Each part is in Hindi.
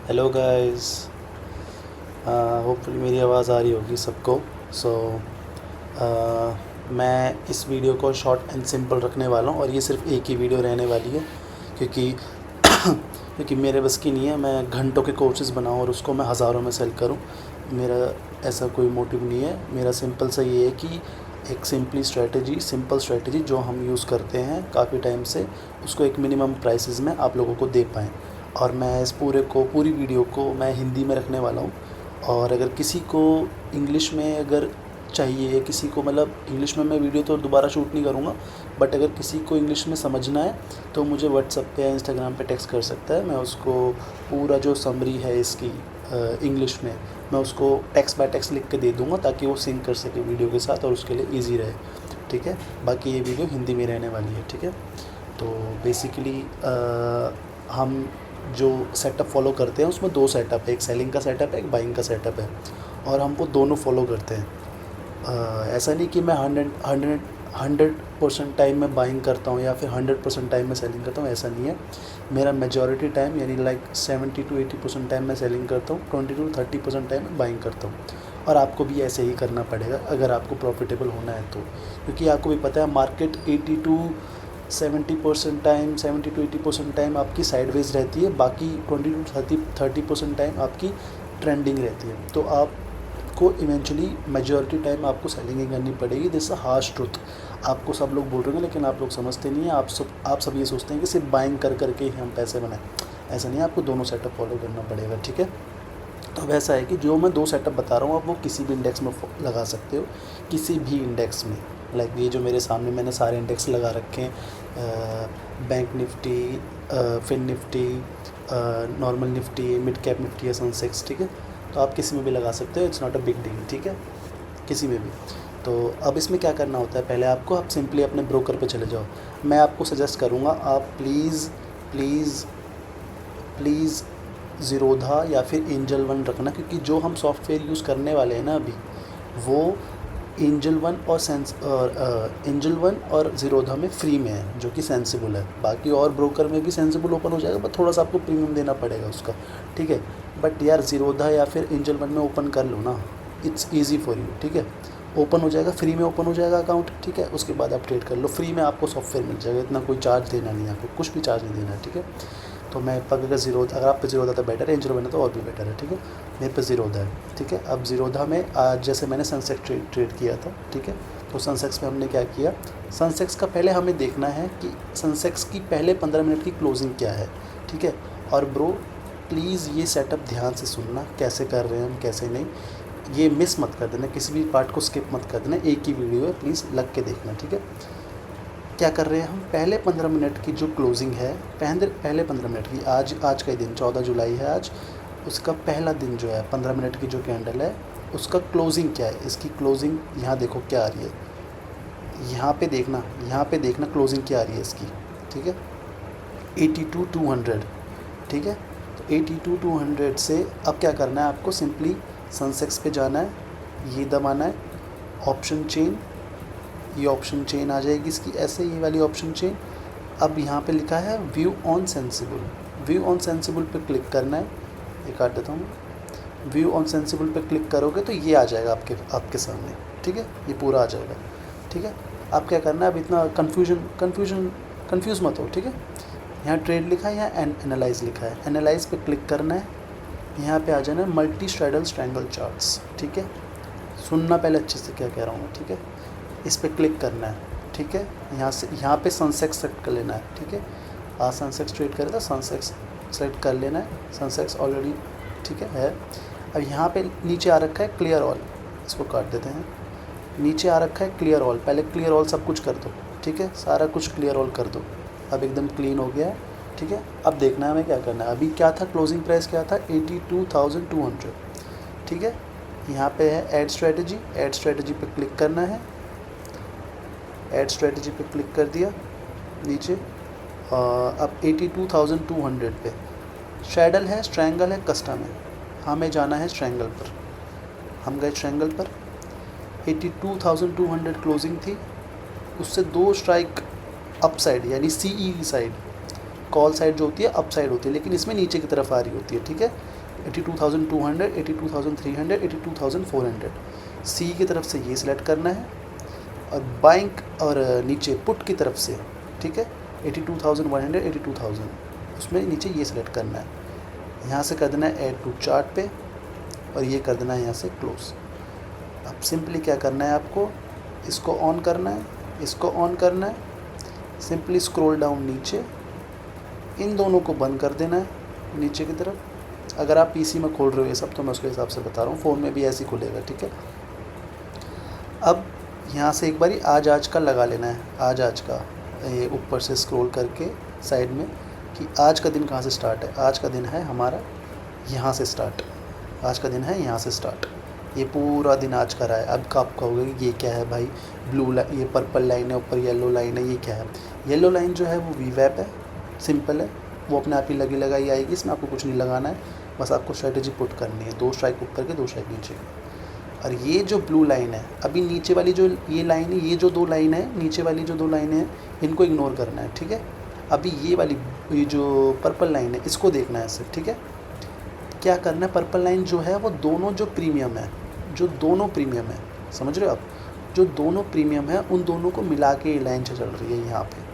Hello guys. होपफुली मेरी आवाज़ आ रही होगी सबको। सो मैं इस वीडियो को शॉर्ट एंड सिंपल रखने वाला हूँ और ये सिर्फ एक ही वीडियो रहने वाली है, क्योंकि क्योंकि मेरे बस की नहीं है मैं घंटों के कोर्सेज़ बनाऊँ और उसको मैं हज़ारों में सेल करूँ। मेरा ऐसा कोई मोटिव नहीं है। मेरा सिंपल सा ये है कि एक सिंपल स्ट्रेटजी जो हम यूज़ करते हैं काफ़ी टाइम से, उसको एक मिनिमम प्राइसेस में आप लोगों को दे पाएँ। और मैं इस पूरी वीडियो को मैं हिंदी में रखने वाला हूँ। और अगर किसी को इंग्लिश में अगर चाहिए, किसी को मतलब इंग्लिश में मैं वीडियो तो दोबारा शूट नहीं करूँगा, बट अगर किसी को इंग्लिश में समझना है तो मुझे व्हाट्सएप पे या इंस्टाग्राम पे टेक्स्ट कर सकता है। मैं उसको पूरा जो समरी है इसकी इंग्लिश में, मैं उसको टेक्स्ट बाय टेक्स्ट लिख के दे दूँगा ताकि वो सिंक कर सके वीडियो के साथ और उसके लिए ईज़ी रहे। ठीक है, बाकी ये वीडियो हिंदी में रहने वाली है। ठीक है, तो बेसिकली हम जो सेटअप फॉलो करते हैं उसमें दो सेटअप है, एक सेलिंग का सेटअप है, एक बाइंग का सेटअप है, और हम वो दोनों फॉलो करते हैं। ऐसा नहीं कि मैं 100% टाइम में बाइंग करता हूँ या फिर 100% टाइम में सेलिंग करता हूँ, ऐसा नहीं है। मेरा मेजॉरिटी टाइम यानी लाइक 70 to 80% टाइम मैं सेलिंग करता हूँ, 20 to 30% टाइम मैं बाइंग करता हूँ। और आपको भी ऐसे ही करना पड़ेगा अगर आपको प्रॉफिटेबल होना है तो, क्योंकि आपको भी पता है मार्केट 70 to 80% टाइम आपकी साइडवेज रहती है, बाकी 20 to 30% टाइम आपकी ट्रेंडिंग रहती है। तो आपको इवेंचुअली मेजॉरिटी टाइम आपको सेलिंग ही करनी पड़ेगी। This a harsh truth. आपको सब लोग बोल रहे हैं लेकिन आप लोग समझते नहीं हैं। आप सब ये सोचते हैं कि सिर्फ बाइंग कर करके ही हम पैसे बनाएं। ऐसा नहीं है, आपको दोनों सेटअप फॉलो करना पड़ेगा। ठीक है, तो अब ऐसा है कि जो मैं दो सेटअप बता रहा हूँ आप वो किसी भी इंडेक्स में लगा सकते हो, किसी भी इंडेक्स में। लाइक ये जो मेरे सामने मैंने सारे इंडेक्स लगा रखे हैं, bank Nifty, fin Nifty, normal Nifty, mid cap Nifty या सेंसेक्स। ठीक है, तो आप किसी में भी लगा सकते हो, it's not a big deal. ठीक है, किसी में भी। तो अब इसमें क्या करना होता है, पहले आप सिंपली अपने ब्रोकर पे चले जाओ। मैं आपको सजेस्ट करूँगा आप प्लीज़ प्लीज़ प्लीज़ ज़ीरोधा या फिर एंजल वन रखना, क्योंकि जो हम सॉफ्टवेयर यूज़ करने वाले हैं ना अभी, वो एंजल वन और ज़ीरोधा में फ्री में है, जो कि सेंसिबल है। बाकी और ब्रोकर में भी सेंसिबल ओपन हो जाएगा, बट थोड़ा सा आपको प्रीमियम देना पड़ेगा उसका। ठीक है, बट यार ज़ीरोधा या फिर एंजल वन में ओपन कर लो ना, इट्स ईजी फॉर यू। ठीक है, ओपन हो जाएगा, फ्री में ओपन हो जाएगा अकाउंट। ठीक है, उसके बाद आप ट्रेड कर लो, फ्री में आपको सॉफ्टवेयर मिल जाएगा, इतना कोई चार्ज देना नहीं है आपको, कुछ भी चार्ज नहीं देना है। ठीक है, तो मैं पक अगर आप पे ज़ीरोधा तो बेटर है, एंजल वन है तो और भी बेटर है। ठीक है, मेरे पे ज़ीरोधा है। ठीक है, अब ज़ीरोधा में आज जैसे मैंने सनसेक्स ट्रेड किया था। ठीक है, तो सनसेक्स में हमने क्या किया, सनसेक्स का पहले हमें देखना है कि सनसेक्स की पहले 15 मिनट की क्लोजिंग क्या है। ठीक है, और ब्रो प्लीज़ ये सेटअप ध्यान से सुनना, कैसे कर रहे हैं हम कैसे नहीं, ये मिस मत कर देना, किसी भी पार्ट को स्किप मत कर देना, एक ही वीडियो है, प्लीज़ लग के देखना। ठीक है, क्या कर रहे हैं हम, पहले 15 मिनट की जो क्लोजिंग है, पहले 15 मिनट की, आज का ही दिन 14 जुलाई है आज, उसका पहला दिन जो है 15 मिनट की जो कैंडल है उसका क्लोजिंग क्या है, इसकी क्लोजिंग यहाँ देखो क्या आ रही है, यहाँ पे देखना क्लोजिंग क्या आ रही है इसकी। ठीक है, 82,200। ठीक है, तो 82,200 से अब क्या करना है आपको, सिंपली सनसेक्स पे जाना है, ये दबाना है, ऑप्शन चेन, ये ऑप्शन चेन आ जाएगी इसकी ऐसे, ये वाली ऑप्शन चेन। अब यहाँ पे लिखा है व्यू ऑन सेंसिबल पे क्लिक करना है, ये काट देता हूँ। व्यू ऑन सेंसिबल पे क्लिक करोगे तो ये आ जाएगा आपके सामने। ठीक है, ये पूरा आ जाएगा। ठीक है, अब क्या करना है, अब इतना कंफ्यूज मत हो। ठीक है, यहाँ ट्रेड लिखा है, यहाँ एनालाइज लिखा है, एनालाइज पे क्लिक करना है, यहाँ पे आ जाना है मल्टी स्ट्रैडल ट्रायंगल चार्ट्स। ठीक है, सुनना पहले अच्छे से क्या कह रहा हूँ मैं। ठीक है, इस पर क्लिक करना है। ठीक है, यहाँ पे सनसेक्स सेलेक्ट कर लेना है। ठीक है, आज सनसेक्स ट्रेड करे तो सनसेक्स सेलेक्ट कर लेना है, सनसेक्स ऑलरेडी ठीक है। अब यहाँ पे नीचे आ रखा है क्लियर ऑल, इसको काट देते हैं, नीचे आ रखा है क्लियर ऑल, पहले क्लियर ऑल सब कुछ कर दो। ठीक है, सारा कुछ क्लियर ऑल कर दो, अब एकदम क्लीन हो गया है। ठीक है, अब देखना है हमें क्या करना है, अभी क्या था क्लोजिंग प्राइस क्या था, 82,200। ठीक है, यहाँ पे है ऐड स्ट्रेटजी पे क्लिक करना है, ऐड स्ट्रेटजी पे क्लिक कर दिया नीचे। अब 82,200 पे शैडल है, स्ट्रैंगल है, कस्टम है, हमें जाना है स्ट्रैंगल पर। हम गए स्ट्रैंगल पर, 82,200 क्लोजिंग थी, उससे 2 स्ट्राइक अप साइड यानी CE साइड कॉल साइड जो होती है अप साइड होती है, लेकिन इसमें नीचे की तरफ आ रही होती है, ठीक है। 82,200, 82,300, 82,400 सी की तरफ से ये सिलेक्ट करना है, और बाइंग और नीचे पुट की तरफ से, ठीक है, 82,100, 82,000 उसमें नीचे ये सिलेक्ट करना है। यहाँ से कर देना है ऐड टू चार्ट पे, और ये कर देना है यहाँ से क्लोज। अब सिंपली क्या करना है आपको, इसको ऑन करना है, इसको ऑन करना है, सिंपली स्क्रॉल डाउन नीचे, इन दोनों को बंद कर देना है नीचे की तरफ। अगर आप पीसी में खोल रहे हो ये सब तो मैं उसके हिसाब से बता रहा हूँ, फ़ोन में भी ऐसे ही खुलेगा, ठीक है। अब यहाँ से एक बारी आज का लगा लेना है, आज का ये ऊपर से स्क्रॉल करके साइड में कि आज का दिन कहाँ से स्टार्ट है। आज का दिन है हमारा यहाँ से स्टार्ट, आज का दिन है यहाँ से स्टार्ट, ये पूरा दिन आज का रहा है। अब आप कहोगे कि ये क्या है भाई, ब्लू लाइन, ये पर्पल लाइन है, ऊपर येलो लाइन है, ये क्या है। येलो लाइन जो है वो वीवैप है, सिंपल है, वो अपने आप ही लगी लगाई आएगी, इसमें आपको कुछ नहीं लगाना है, बस आपको स्ट्रेटजी पुट करनी है, 2 स्ट्राइक ऊपर के 2 स्ट्राइक नीचे के। और ये जो ब्लू लाइन है, अभी नीचे वाली जो ये लाइन है, ये जो 2 लाइन है, नीचे वाली जो 2 लाइनें हैं, इनको इग्नोर करना है, ठीक है। अभी ये वाली ये जो पर्पल लाइन है इसको देखना है सिर्फ, ठीक है। क्या करना है, पर्पल लाइन जो है वो दोनों जो प्रीमियम है, जो दोनों प्रीमियम है, समझ रहे हो आप, जो दोनों प्रीमियम है उन दोनों को मिला के ये लाइन चल रही है यहाँ पे।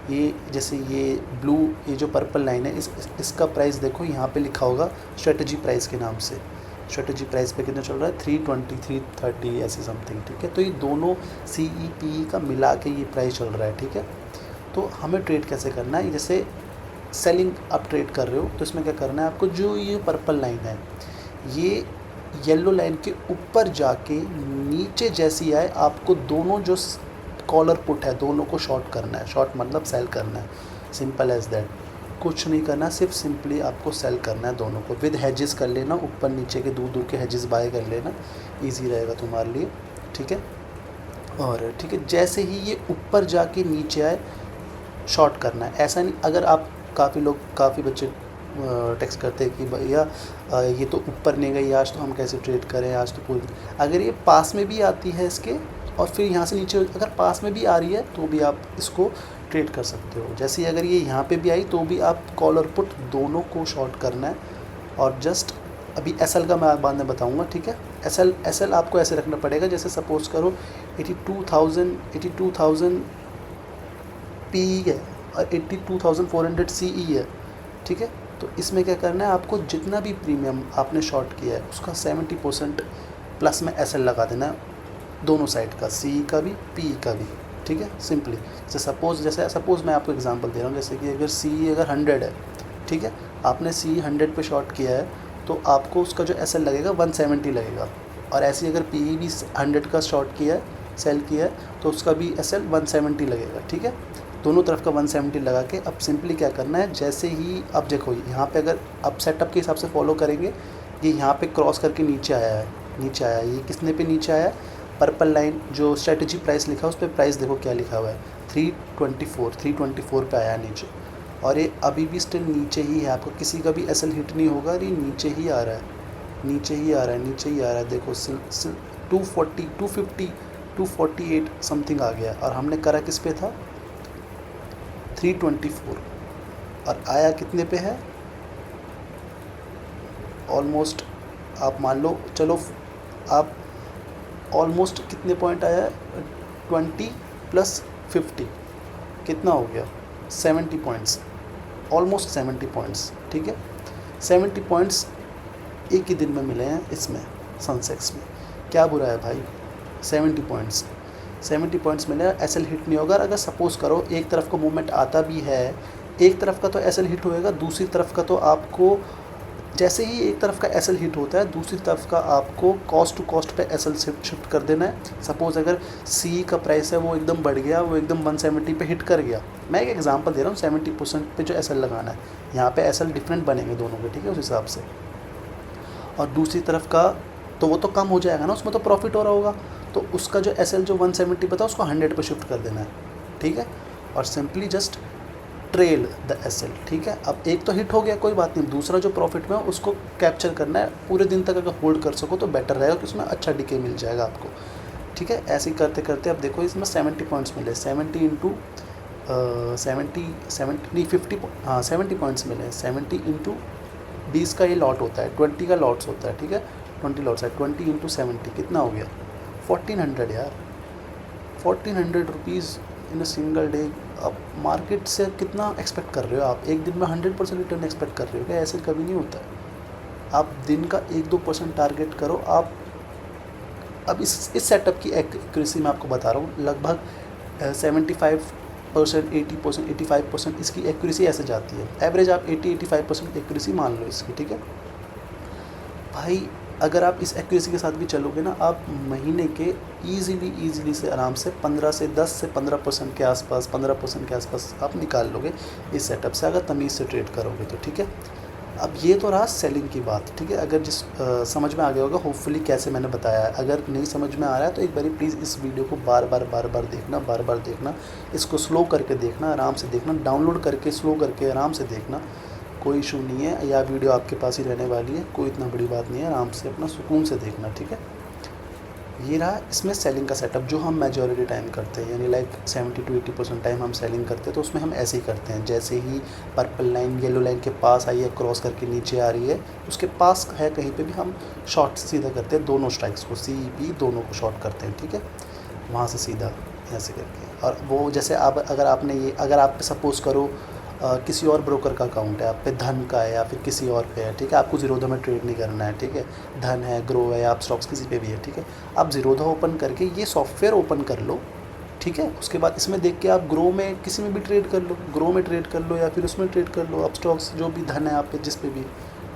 ये जैसे ये ब्लू, ये जो पर्पल लाइन है, इसका प्राइस देखो यहाँ पे लिखा होगा स्ट्रेटजी प्राइस के नाम से। स्ट्रेटजी प्राइस पे कितना चल रहा है, 320, 330 ऐसे समथिंग, ठीक है। तो ये दोनों CEPE का मिला के ये प्राइस चल रहा है, ठीक है। तो हमें ट्रेड कैसे करना है, जैसे सेलिंग आप ट्रेड कर रहे हो तो इसमें क्या करना है आपको, जो ये पर्पल लाइन है ये येलो लाइन के ऊपर जाके नीचे जैसी आए, आपको दोनों जो कॉलर पुट है दोनों को शॉर्ट करना है। शॉर्ट मतलब सेल करना है, सिंपल एज दैट, कुछ नहीं करना, सिर्फ सिंपली आपको सेल करना है दोनों को। विद हेजेस कर लेना, ऊपर नीचे के दूर दूर के हेजेस बाय कर लेना, इजी रहेगा तुम्हारे लिए, ठीक है। और ठीक है, जैसे ही ये ऊपर जाके नीचे आए शॉर्ट करना है। ऐसा नहीं, अगर आप काफ़ी बच्चे टेक्स्ट करते हैं कि भैया ये तो ऊपर नहीं गई आज, तो हम कैसे ट्रेड करें, आज तो पूरी, अगर ये पास में भी आती है इसके और फिर यहाँ से नीचे अगर पास में भी आ रही है तो भी आप इसको ट्रेड कर सकते हो। जैसे अगर ये यहाँ पे भी आई तो भी आप कॉल और पुट दोनों को शॉर्ट करना है। और जस्ट अभी SL का मैं बाद में बताऊँगा, ठीक है। SL आपको ऐसे रखना पड़ेगा, जैसे सपोज करो 82,000 PE है और 82,400 CE है, ठीक है। तो इसमें क्या करना है आपको, जितना भी प्रीमियम आपने शॉर्ट किया है उसका 70% प्लस में SL लगा देना है, दोनों साइड का, CE का भी PE का भी, ठीक है। सिंपली जैसे सपोज़ मैं आपको एग्जांपल दे रहा हूँ, जैसे कि अगर CE अगर 100 है, ठीक है, आपने CE 100 पे शॉर्ट किया है तो आपको उसका जो SL लगेगा 170 लगेगा। और ऐसे ही अगर PE भी 100 का शॉर्ट किया है, सेल किया है, तो उसका भी SL 170 लगेगा, ठीक है। दोनों तरफ का 170 लगा के अब सिंपली क्या करना है, जैसे ही अब देखो यहाँ पे अगर अब सेटअप के हिसाब से फॉलो करेंगे, ये यहाँ पे क्रॉस करके नीचे आया है, ये किसने पे नीचे आया है, पर्पल लाइन जो स्ट्रेटजी प्राइस लिखा है उस पर प्राइस देखो क्या लिखा हुआ है, 324 पे आया नीचे। और ये अभी भी स्टिल नीचे ही है, आपको किसी का भी SL हिट नहीं होगा, ये नीचे ही आ रहा है, नीचे ही आ रहा है। देखो 240, 250, 248 समथिंग आ गया, और हमने करा किस पे था, 324, और आया कितने पे है, ऑलमोस्ट आप मान लो, चलो आप ऑलमोस्ट कितने पॉइंट आया है, 20 + 50 कितना हो गया, 70 पॉइंट्स, ऑलमोस्ट 70 पॉइंट्स, ठीक है। 70 पॉइंट्स एक ही दिन में मिले हैं इसमें सेंसेक्स में, क्या बुरा है भाई, 70 पॉइंट्स मिले, SL हिट नहीं होगा। अगर सपोज़ करो एक तरफ का मूवमेंट आता भी है, एक तरफ का तो SL हिट होएगा, दूसरी तरफ का तो आपको जैसे ही एक तरफ का SL हिट होता है दूसरी तरफ का आपको कॉस्ट टू कॉस्ट पे SL शिफ्ट कर देना है। सपोज़ अगर CE का प्राइस है वो एकदम बढ़ गया, वो एकदम 170 पे हिट कर गया, मैं एक एग्जांपल दे रहा हूँ, 70% पे जो SL लगाना है, यहाँ पे SL डिफरेंट बनेंगे दोनों के, ठीक है, उस हिसाब से। और दूसरी तरफ का तो वो तो कम हो जाएगा ना, उसमें तो प्रॉफिट हो रहा होगा, तो उसका जो SL जो 170 पता उसको 100 पे शिफ्ट कर देना है, ठीक है। और simply just trail the SL, ठीक है। अब एक तो हिट हो गया, कोई बात नहीं, दूसरा जो प्रॉफिट में है उसको कैप्चर करना है। पूरे दिन तक अगर होल्ड कर सको तो बेटर रहेगा, कि उसमें अच्छा डीके मिल जाएगा आपको, ठीक है। ऐसे ही करते करते अब देखो इसमें 70 पॉइंट्स मिले, 70 × 70 70 नहीं 50 हाँ 70 पॉइंट्स मिले हैं। 70 इंटू 20 का ये लॉट होता है, 20 का लॉट्स होता है, ठीक है, 20 लॉट्स है, 20 इंटू 70 कितना हो गया 1400 यार, 1400 rupees in a single day. अब मार्केट से कितना एक्सपेक्ट कर रहे हो आप? एक दिन में 100% रिटर्न एक्सपेक्ट कर रहे हो क्या? ऐसे कभी नहीं होता है। आप दिन का 1-2% टारगेट करो आप। अब इस सेटअप की एक्यूरेसी मैं आपको बता रहा हूँ, लगभग 75%, 80%, 85% इसकी एक्यूरेसी ऐसे जाती है। एवरेज आप 80-85% एक्यूरेसी मान लो इसकी, ठीक है भाई। अगर आप इस एक्यूरेसी के साथ भी चलोगे ना, आप महीने के ईज़िली से आराम से 10 से 15% के आसपास, 15% के आसपास आप निकाल लोगे इस सेटअप से, अगर तमीज़ से ट्रेड करोगे तो, ठीक है। अब ये तो रहा सेलिंग की बात, ठीक है। अगर समझ में आ गया होगा होपफुली कैसे मैंने बताया है। अगर नहीं समझ में आ रहा है तो एक बारी प्लीज़ इस वीडियो को बार बार देखना, इसको स्लो करके देखना, आराम से देखना, डाउनलोड करके स्लो करके आराम से देखना, कोई इशू नहीं है। या वीडियो आपके पास ही रहने वाली है, कोई इतना बड़ी बात नहीं है, आराम से अपना सुकून से देखना, ठीक है। ये रहा इसमें सेलिंग का सेटअप जो हम मेजॉरिटी टाइम करते हैं, यानी लाइक 70-80% टाइम हम सेलिंग करते हैं, तो उसमें हम ऐसे ही करते हैं। जैसे ही पर्पल लाइन येलो लाइन के पास आई है, क्रॉस करके नीचे आ रही है, उसके पास है कहीं पे भी हम शॉर्ट सीधा करते हैं, दोनों स्ट्राइक्स को सी बी दोनों को शॉर्ट करते हैं, ठीक है, वहाँ से सीधा ऐसे करके। और वो जैसे आप अगर आप सपोज़ करो किसी और ब्रोकर का अकाउंट है, आप पे धन का है या फिर किसी और पे है, ठीक है, आपको ज़ीरोधा में ट्रेड नहीं करना है, ठीक है, धन है, ग्रो है, आप स्टॉक्स किसी पे भी है, ठीक है, आप ज़ीरोधा ओपन करके ये सॉफ्टवेयर ओपन कर लो, ठीक है। उसके बाद इसमें देख के आप ग्रो में किसी में भी ट्रेड कर लो, ग्रो में ट्रेड कर लो या फिर उसमें ट्रेड कर लो, आप स्टॉक्स जो भी धन है आप पे जिस पे भी,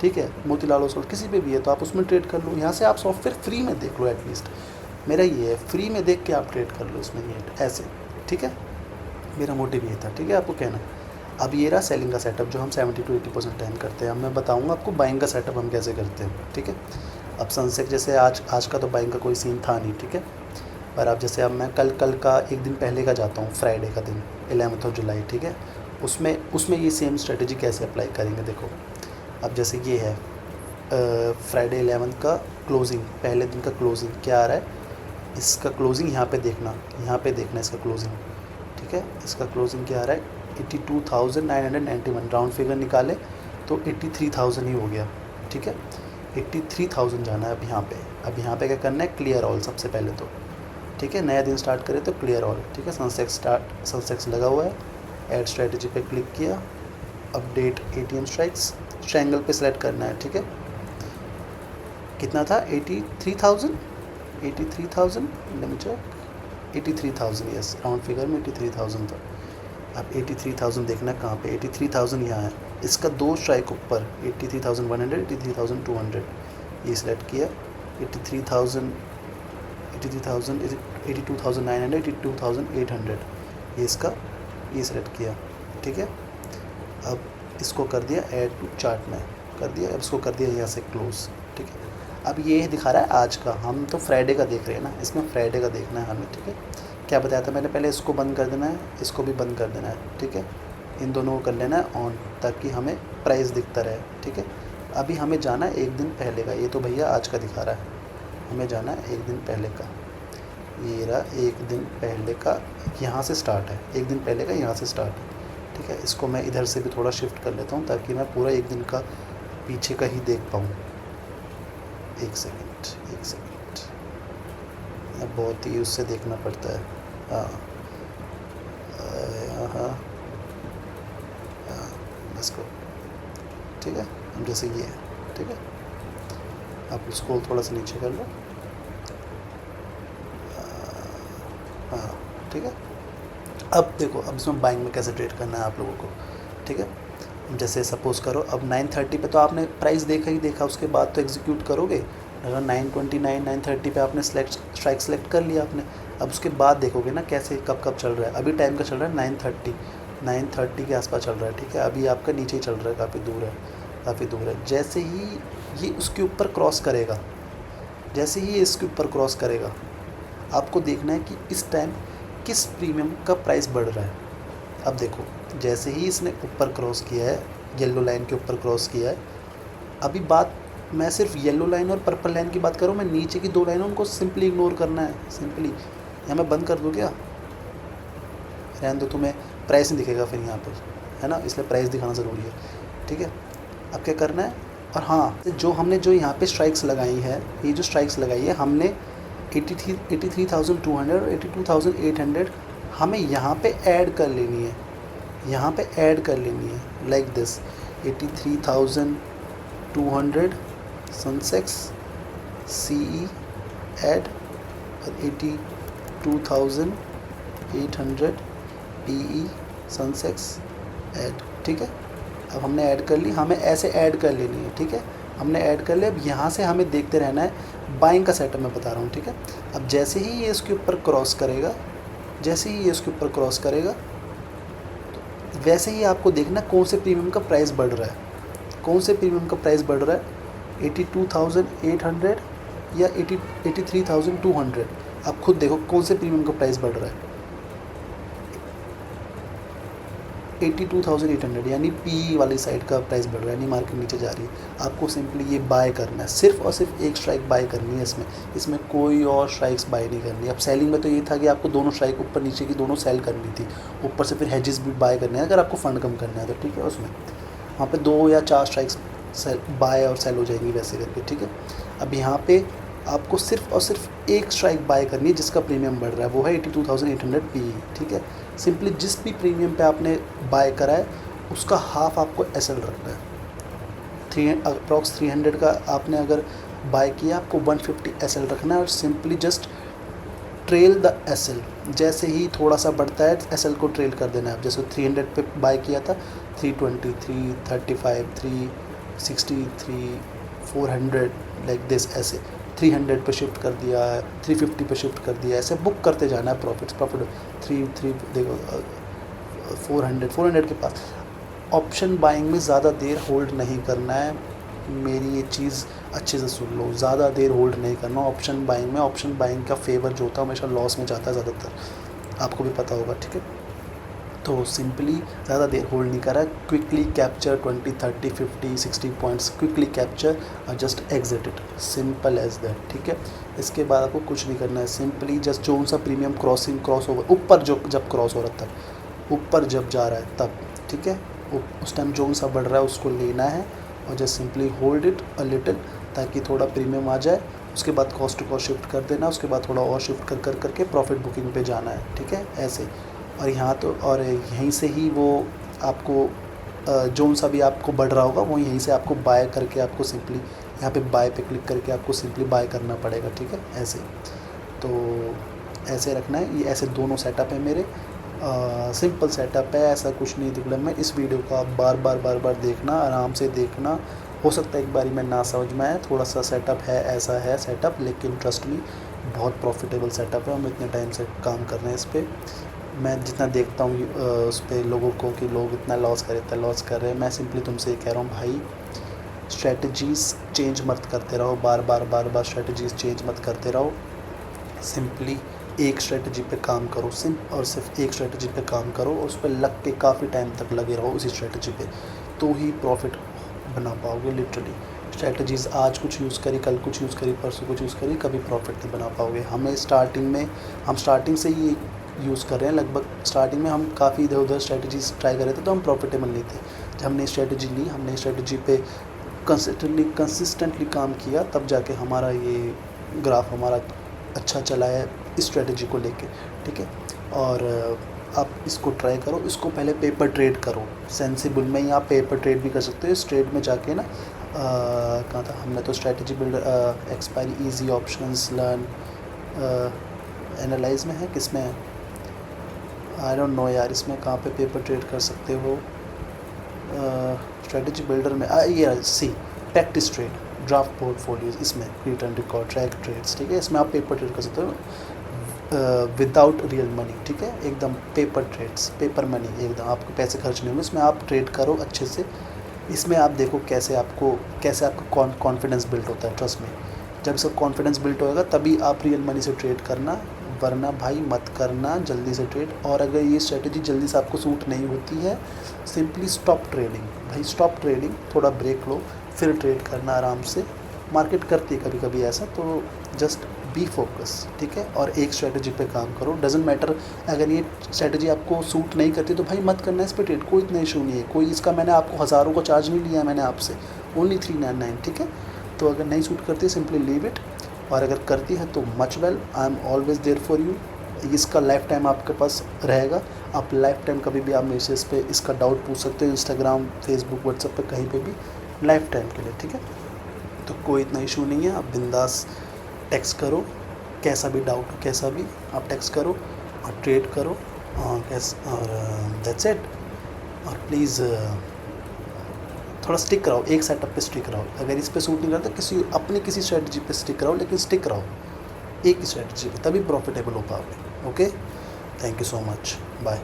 ठीक है, मोतीलाल ओसवाल किसी पे भी है तो आप उसमें ट्रेड कर लो। यहाँ से आप सॉफ्टवेयर फ्री में देख लो, एटलीस्ट मेरा ये है, फ्री में देख के आप ट्रेड कर लो इसमें, ये ऐसे, ठीक है, मेरा मोटिव ये था, ठीक है, आपको कहना। अब ये रहा सेलिंग का सेटअप जो हम 70-80% टाइम करते हैं। अब मैं बताऊंगा आपको बाइंग का सेटअप हम कैसे करते हैं, ठीक है। अब सनसेट जैसे आज का तो बाइंग का कोई सीन था नहीं, ठीक है, पर अब जैसे अब मैं कल का एक दिन पहले का जाता हूँ, फ्राइडे का दिन 11 जुलाई, ठीक है, उसमें ये सेम स्ट्रेटजी कैसे अप्लाई करेंगे देखो। अब जैसे ये है फ्राइडे 11 का क्लोजिंग, पहले दिन का क्लोजिंग क्या आ रहा है, इसका क्लोजिंग यहाँ पे देखना इसका क्लोजिंग, ठीक है, इसका क्लोजिंग क्या आ रहा है 82,991, राउंड फिगर निकाले तो 83,000 ही हो गया, ठीक है, 83,000 जाना है अब यहाँ पे क्या करना है, क्लियर ऑल सबसे पहले तो, ठीक है, नया दिन स्टार्ट करें तो क्लियर ऑल, ठीक है। सनसेक्स लगा हुआ है, ऐड स्ट्रेटजी पे क्लिक किया, अपडेट एटीएम स्ट्राइक्स, ट्रायंगल पे सेलेक्ट करना है, ठीक है, कितना था 83,000 let me check, 83,000, yes, round figure में 83,000 था। अब 83,000 देखना कहाँ पे, 83,000 यहाँ है, इसका 2 स्ट्राइक ऊपर 83,100, 83,200 ये सिलेक्ट किया, 82,900, 82,800 ये इसका ये सिलेक्ट किया, ठीक है। अब इसको कर दिया ऐड टू चार्ट में कर दिया, अब इसको कर दिया यहाँ से क्लोज, ठीक है। अब ये दिखा रहा है आज का, हम तो फ्राइडे का देख रहे हैं ना, इसमें फ्राइडे का देखना है हमें, ठीक है। क्या बताया था मैंने, पहले इसको बंद कर देना है, इसको भी बंद कर देना है, ठीक है, इन दोनों को कर लेना है ऑन, ताकि हमें प्राइस दिखता रहे, ठीक है। अभी हमें जाना है एक दिन पहले का, ये तो भैया आज का दिखा रहा है, हमें जाना है एक दिन पहले का, ये रहा एक दिन पहले का, यहाँ से स्टार्ट है, एक दिन पहले का यहाँ से स्टार्ट है, ठीक है। इसको मैं इधर से भी थोड़ा शिफ्ट कर लेता हूँ ताकि मैं पूरा एक दिन का पीछे का ही देख पाऊँ। एक सेकेंड बहुत ही उससे देखना पड़ता है, हाँ बस को, ठीक है, हम जैसे ये है, ठीक है, आप स्क्रॉल थोड़ा सा नीचे कर लो, हाँ ठीक है। अब देखो, अब इसमें बाइंग में कैसे ट्रेड करना है आप लोगों को, ठीक है। जैसे सपोज़ करो अब 930 पे तो आपने प्राइस देखा, उसके बाद तो एग्जीक्यूट करोगे। अगर 929, 930 पे आपने स्ट्राइक सेलेक्ट कर लिया आपने, अब उसके बाद देखोगे ना कैसे कब चल रहा है। अभी टाइम का चल रहा है 930 के आसपास चल रहा है, ठीक है। अभी आपका नीचे ही चल रहा है, काफ़ी दूर है। जैसे ही ये उसके ऊपर क्रॉस करेगा, आपको देखना है कि इस टाइम किस प्रीमियम का प्राइस बढ़ रहा है। अब देखो, जैसे ही इसने ऊपर क्रॉस किया है, येलो लाइन के ऊपर क्रॉस किया है, अभी बात मैं सिर्फ येलो लाइन और पर्पल लाइन की बात करूँ, मैं नीचे की 2 लाइनों उनको सिंपली इग्नोर करना है, सिंपली। या मैं बंद कर दूँ क्या, रहने दो, तुम्हें प्राइस नहीं दिखेगा फिर यहाँ पर, है ना, इसलिए प्राइस दिखाना ज़रूरी है। ठीक है, अब क्या करना है, और हाँ जो यहाँ पे स्ट्राइक्स लगाई है, ये जो स्ट्राइक्स लगाई है हमने 83,200 और 82,800 हमें यहाँ पे ऐड कर लेनी है, यहाँ पे ऐड कर लेनी है लाइक दिस 83,200 सनसेक्स CE ऐड और 82,800 PE सनसेक्स ऐड। ठीक है, अब हमने ऐड कर ली, हमें ऐसे ऐड कर लेनी है। ठीक है, हमने ऐड कर लिया। अब यहाँ से हमें देखते रहना है, बाइंग का सेटअप मैं बता रहा हूँ। ठीक है, अब जैसे ही ये इसके ऊपर क्रॉस करेगा, जैसे ही ये इसके ऊपर क्रॉस करेगा, वैसे ही आपको देखना कौन से प्रीमियम का प्राइस बढ़ रहा है, कौन से प्रीमियम का प्राइस बढ़ रहा है, 82,800 या 83,200। आप खुद देखो कौन से प्रीमियम का प्राइस बढ़ रहा है। 82,800 यानी PE वाली साइड का प्राइस बढ़ रहा है, यानी मार्केट नीचे जा रही है। आपको सिंपली ये बाय करना है, सिर्फ और सिर्फ एक स्ट्राइक बाय करनी है इसमें कोई और स्ट्राइक्स बाय नहीं करनी। अब सेलिंग में तो ये था कि आपको दोनों स्ट्राइक ऊपर नीचे की दोनों सेल करनी थी, ऊपर से फिर हेजेस भी बाय करने हैं अगर आपको फंड कम करना है तो। ठीक है, उसमें वहाँ पे 2 या 4 स्ट्राइक्स बाय और सेल हो जाएंगी वैसे करके। ठीक है, अब यहाँ पे आपको सिर्फ और सिर्फ एक स्ट्राइक बाय करनी है जिसका प्रीमियम बढ़ रहा है, वो है 82,800 PE। ठीक है, सिंपली जिस भी प्रीमियम पे आपने बाय करा है उसका हाफ आपको SL रखना है। अप्रॉक्स 300 का आपने अगर बाय किया, आपको 150 SL रखना है और simply just trail the SL। जैसे ही थोड़ा सा बढ़ता है SL को ट्रेल कर देना है। जैसे 300 पे बाय किया था, 320, 335, 363, 400 लाइक दिस, ऐसे 300 पे शिफ्ट कर दिया, 350 पे शिफ्ट कर दिया, ऐसे बुक करते जाना है प्रॉफिट देखो 400 के पास। ऑप्शन बाइंग में ज़्यादा देर होल्ड नहीं करना है, मेरी ये चीज़ अच्छे से सुन लो, ज़्यादा देर होल्ड नहीं करना ऑप्शन बाइंग में। ऑप्शन बाइंग का फेवर जो होता है हमेशा लॉस में जाता है ज़्यादातर, आपको भी पता होगा। ठीक है, तो सिंपली ज़्यादा देर होल्ड नहीं करा, quickly capture 20, 30, 50, 60 points, quickly capture और just exit it, simple as that. ठीक है, इसके बाद आपको कुछ नहीं करना है, सिंपली जस्ट जो सा प्रीमियम क्रॉस ओवर ऊपर जब क्रॉस हो रहा है तब, ऊपर जब जा रहा है तब, ठीक है, उस टाइम जो सा बढ़ रहा है उसको लेना है और just simply hold it a little ताकि थोड़ा प्रीमियम आ जाए। उसके बाद कॉस्ट टू कॉस्ट शिफ्ट कर देना, उसके बाद थोड़ा और शिफ्ट कर करके प्रॉफिट बुकिंग पे जाना है। ठीक है, ऐसे। और यहाँ तो और यहीं से ही वो आपको जो सा भी आपको बढ़ रहा होगा वो यहीं से आपको बाय करके, आपको सिंपली यहाँ पे बाय पे क्लिक करके आपको सिंपली बाय करना पड़ेगा। ठीक है, ऐसे। तो ऐसे रखना है। ये ऐसे दोनों सेटअप है मेरे, सिंपल सेटअप है, ऐसा कुछ नहीं दिख रहा। मैं इस वीडियो को आप बार बार देखना, आराम से देखना। हो सकता है एक बारी में ना समझ में आए, थोड़ा सा सेटअप है, ऐसा है सेटअप, लेकिन ट्रस्ट मी बहुत प्रॉफिटेबल सेटअप है। हम इतने टाइम से काम कर रहे हैं इस पर। मैं जितना देखता हूँ उस पर लोगों को कि लोग इतना लॉस कर रहे हैं, मैं सिंपली तुमसे ये कह रहा हूँ भाई, स्ट्रेटजीज़ चेंज मत करते रहो, बार बार स्ट्रेटजीज़ चेंज मत करते रहो। सिंपली एक स्ट्रेटजी पे काम करो, और सिर्फ एक स्ट्रेटजी पे काम करो, उस पर लग के काफ़ी टाइम तक लगे रहो उसी स्ट्रेटजी पे, तो ही प्रॉफिट बना पाओगे। लिटरली स्ट्रेटजीज़ आज कुछ यूज़ करी, कल कुछ यूज़ करी, परसों कुछ यूज़ करी, कभी प्रॉफिट नहीं बना पाओगे। हम स्टार्टिंग से ही यूज़ कर रहे हैं। लगभग स्टार्टिंग में हम काफ़ी इधर उधर स्ट्रेटजीज़ ट्राई कर रहे थे तो हम प्रॉफिटेबल नहीं थे। जब हमने स्ट्रेटजी ली, हमने स्ट्रेटजी पे कंसिस्टेंटली काम किया, तब जाके हमारा ये ग्राफ हमारा अच्छा चला है इस स्ट्रेटजी को लेके। ठीक है, और आप इसको ट्राई करो। इसको पहले पेपर ट्रेड करो, सेंसिबल में ही आप पेपर ट्रेड भी कर सकते हो। इस ट्रेड में जाके ना कहाँ था हमने, तो strategy builder, expiry, easy options, learn, analyse में है, किस में है, आई डोंट नो यार, इसमें कहाँ पे पेपर ट्रेड कर सकते हो। स्ट्रेटजी बिल्डर में ये सी प्रैक्टिस ट्रेड, ड्राफ्ट पोर्टफोलियोज, इसमें रिटर्न रिकॉर्ड, ट्रैक ट्रेड्स। ठीक है, इसमें आप पेपर ट्रेड कर सकते हो विदाउट रियल मनी। ठीक है, एकदम पेपर ट्रेड्स, पेपर मनी, एकदम आपको पैसे खर्च नहीं होंगे। इसमें आप ट्रेड करो अच्छे से। इसमें आप देखो कैसे आपका कॉन्फिडेंस बिल्ड होता है। ट्रस्ट में, जब इसका कॉन्फिडेंस बिल्ड होएगा तभी आप रियल मनी से ट्रेड करना, वरना भाई मत करना जल्दी से ट्रेड। और अगर ये स्ट्रेटजी जल्दी से आपको सूट नहीं होती है, सिंपली स्टॉप ट्रेडिंग भाई, स्टॉप ट्रेडिंग, थोड़ा ब्रेक लो, फिर ट्रेड करना आराम से। मार्केट करती है कभी कभी ऐसा, तो जस्ट बी फोकस, ठीक है, और एक स्ट्रेटजी पे काम करो। डजेंट मैटर अगर ये स्ट्रेटजी आपको सूट नहीं करती तो भाई मत करना इस पर ट्रेड, कोई इतना इशू नहीं है। कोई इसका मैंने आपको हज़ारों का चार्ज नहीं लिया मैंने आपसे, ओनली 399, ठीक है। तो अगर नहीं सूट करती सिंपली लीव इट, और अगर करती है तो much well, I am always there for you. इसका लाइफ टाइम आपके पास रहेगा, आप लाइफ टाइम कभी भी आप मेरे पे इसका डाउट पूछ सकते हो, इंस्टाग्राम, फेसबुक, व्हाट्सएप पे कहीं पे भी, लाइफ टाइम के लिए, ठीक है। तो कोई इतना इशू नहीं है, आप बिंदास टेक्स्ट करो, कैसा भी डाउट हो, कैसा भी आप टेक्स्ट करो और ट्रेड करो, और दैट्स इट। और प्लीज़ थोड़ा स्टिक रहो, एक सेटअप पे स्टिक रहो। अगर इस पे सूट नहीं करता किसी स्ट्रेटजी पे स्टिक रहो, लेकिन स्टिक रहो एक ही स्ट्रेटजी पे, तभी प्रॉफिटेबल हो पाओगे। Okay, thank you so much, bye.